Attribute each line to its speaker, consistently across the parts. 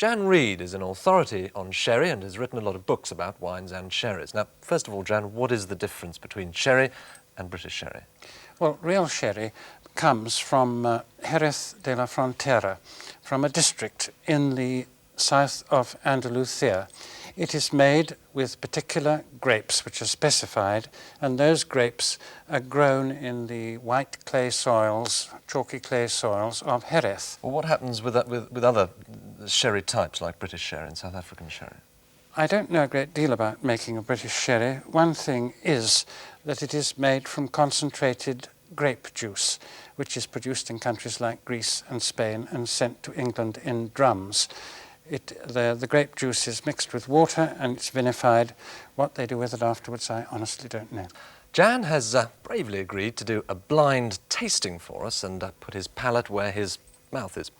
Speaker 1: Jan Reid is an authority on sherry and has written a lot of books about wines and sherries. Now, first of all, Jan, what is the difference between sherry and British sherry?
Speaker 2: Well, real sherry comes from Jerez de la Frontera, from a district in the south of Andalusia. It is made with particular grapes which are specified, and those grapes are grown in the white clay soils, chalky clay soils of Jerez.
Speaker 1: Well, what happens with other sherry types like British sherry and South African sherry?
Speaker 2: I don't know a great deal about making a British sherry. One thing is that it is made from concentrated grape juice, which is produced in countries like Greece and Spain and sent to England in drums. The grape juice is mixed with water and it's vinified. What they do with it afterwards, I honestly don't know.
Speaker 1: Jan has bravely agreed to do a blind tasting for us and put his palate where his mouth is.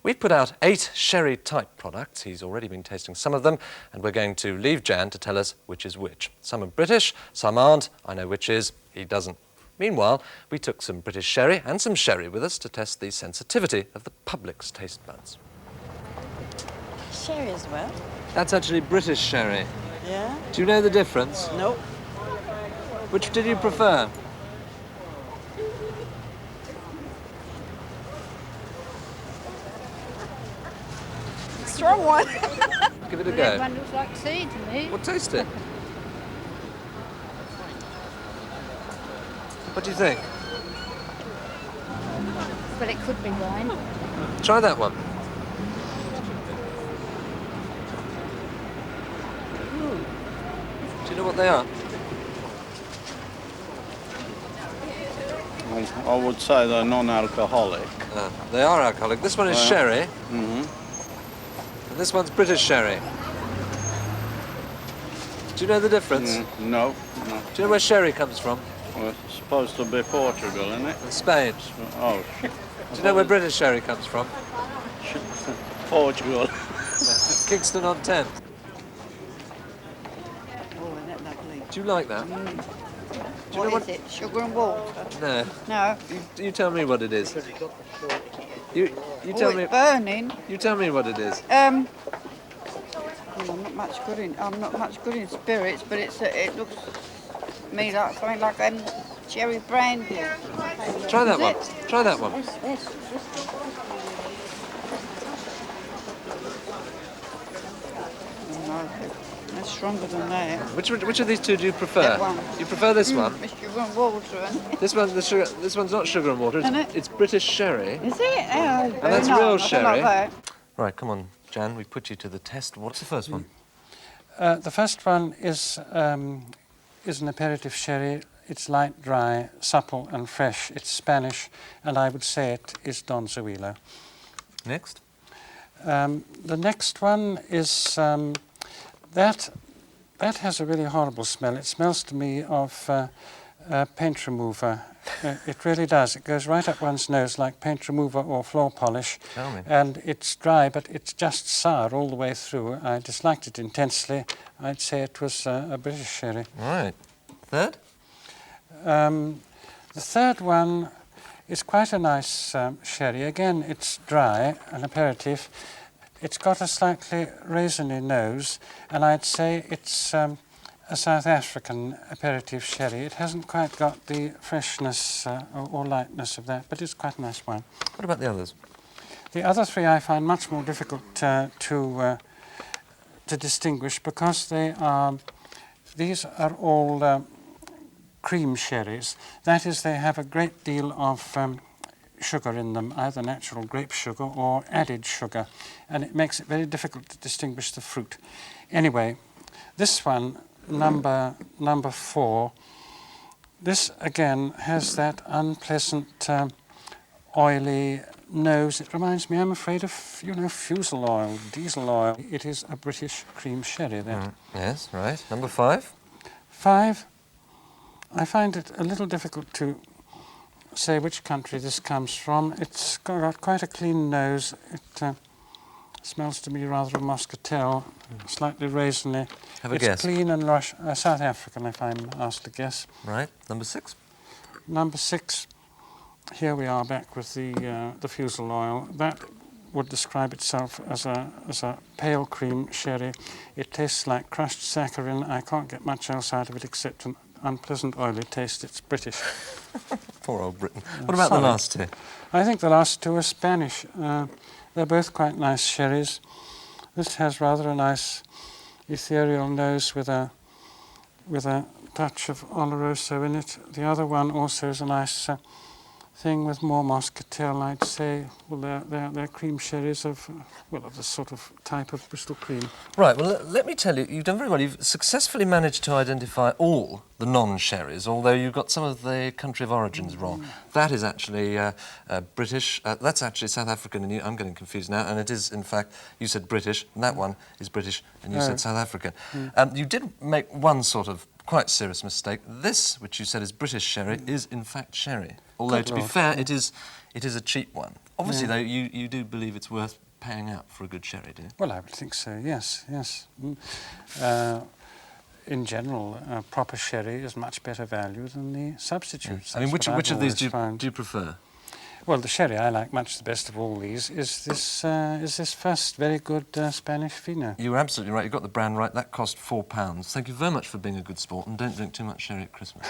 Speaker 1: We've put out 8 sherry-type products. He's already been tasting some of them, and we're going to leave Jan to tell us which is which. Some are British, some aren't. I know which is, he doesn't. Meanwhile, we took some British sherry and some sherry with us to test the sensitivity of the public's taste buds.
Speaker 3: Sherry as well.
Speaker 1: That's actually British sherry.
Speaker 3: Yeah?
Speaker 1: Do you know the difference?
Speaker 3: Nope.
Speaker 1: Which did you prefer?
Speaker 3: Strong one.
Speaker 1: Give it a
Speaker 4: Well,
Speaker 1: go.
Speaker 4: that one looks like tea to me.
Speaker 1: Well, taste it. What do you think?
Speaker 4: Well, it could be wine.
Speaker 1: Try that one. Do you know what they are?
Speaker 5: I would say they're non-alcoholic.
Speaker 1: They are alcoholic. This one is sherry,
Speaker 5: Mm-hmm.
Speaker 1: and this one's British sherry. Do you know the difference?
Speaker 5: No, no.
Speaker 1: Do you know where sherry comes from?
Speaker 5: Well, it's supposed to be Portugal, isn't it?
Speaker 1: In Spain.
Speaker 5: Oh,
Speaker 1: Do you know where British sherry comes from?
Speaker 5: Portugal.
Speaker 1: Kingston on Thames.
Speaker 3: Oh, isn't that lovely?
Speaker 1: Do you like that? Do you know
Speaker 3: What is it? Sugar and water?
Speaker 1: No.
Speaker 3: No.
Speaker 1: You tell me what it is. You tell
Speaker 3: Oh,
Speaker 1: me.
Speaker 3: it's burning.
Speaker 1: You tell me what it is.
Speaker 3: Well, I'm not much good in spirits, but it looks to me like something like cherry brandy.
Speaker 1: Try that
Speaker 3: Is
Speaker 1: one.
Speaker 3: it?
Speaker 1: Try that one.
Speaker 3: Oh, no, that's stronger than that.
Speaker 1: Which of these two do you prefer?
Speaker 3: That one.
Speaker 1: You prefer this one?
Speaker 3: It's sugar and water, isn't it?
Speaker 1: This one's the sugar. This one's not sugar and water.
Speaker 3: Isn't it?
Speaker 1: It's British sherry.
Speaker 3: Is it? Oh,
Speaker 1: And that's
Speaker 3: no,
Speaker 1: real
Speaker 3: I don't
Speaker 1: sherry.
Speaker 3: like that.
Speaker 1: Right, come on, Jan. We put you to the test. What's the first one?
Speaker 2: The first one is an aperitif sherry. It's light, dry, supple and fresh. It's Spanish, and I would say it is Donzuelo.
Speaker 1: Next.
Speaker 2: The next one is that has a really horrible smell. It smells to me of paint remover. It really does. It goes right up one's nose like paint remover or floor polish.
Speaker 1: Tell me.
Speaker 2: And it's dry, but it's just sour all the way through. I disliked it intensely. I'd say it was a British sherry.
Speaker 1: Right. Third.
Speaker 2: The third one is quite a nice sherry. Again, it's dry, an aperitif. It's got a slightly raisiny nose, and I'd say it's a South African aperitif sherry. It hasn't quite got the freshness or lightness of that, but it's quite a nice wine.
Speaker 1: What about the others?
Speaker 2: The other three I find much more difficult to distinguish because these are all cream sherries. That is, they have a great deal of sugar in them, either natural grape sugar or added sugar, and it makes it very difficult to distinguish the fruit. Anyway, this one, number 4, this again has that unpleasant oily nose. It reminds me, I'm afraid, of fusel oil, diesel oil. It is a British cream sherry, that.
Speaker 1: Yes, right. Number 5.
Speaker 2: 5, I find it a little difficult to say which country this comes from. It's got quite a clean nose. It smells to me rather of muscatel, slightly raisiny.
Speaker 1: Have a
Speaker 2: it's
Speaker 1: guess.
Speaker 2: Clean and lush. South African, if I'm asked to guess.
Speaker 1: Right. Number 6.
Speaker 2: Number 6, here we are back with the fusel oil. That would describe itself as a pale cream sherry. It tastes like crushed saccharin. I can't get much else out of it except an unpleasant oily taste. It's British.
Speaker 1: Poor old Britain. What about the
Speaker 2: Sorry.
Speaker 1: last two?
Speaker 2: I think the last two are Spanish. They're both quite nice sherries. This has rather a nice ethereal nose with a touch of Oloroso in it. The other one also is a nice thing with more muscatel, I'd say. Well, they're cream sherries of the sort of type of Bristol cream.
Speaker 1: Right, well, let me tell you, you've done very well. You've successfully managed to identify all the non-sherries, although you've got some of the country of origins wrong. That is actually British. That's actually South African, and I'm getting confused now, and it is, in fact, you said British, and that one is British, and you said South African. You did make one sort of quite serious mistake. This, which you said is British sherry, is in fact sherry. Although, to be fair, it is a cheap one. Obviously, though, you do believe it's worth paying out for a good sherry, do you?
Speaker 2: Well, I would think so, yes, yes. In general, proper sherry is much better value than the substitutes.
Speaker 1: I mean,
Speaker 2: That's
Speaker 1: which
Speaker 2: what
Speaker 1: of
Speaker 2: I've
Speaker 1: these do
Speaker 2: always found.
Speaker 1: you prefer?
Speaker 2: Well, the sherry I like much the best of all these is this first very good Spanish Fino.
Speaker 1: You were absolutely right. You got the brand right. That cost £4. Thank you very much for being a good sport, and don't drink too much sherry at Christmas.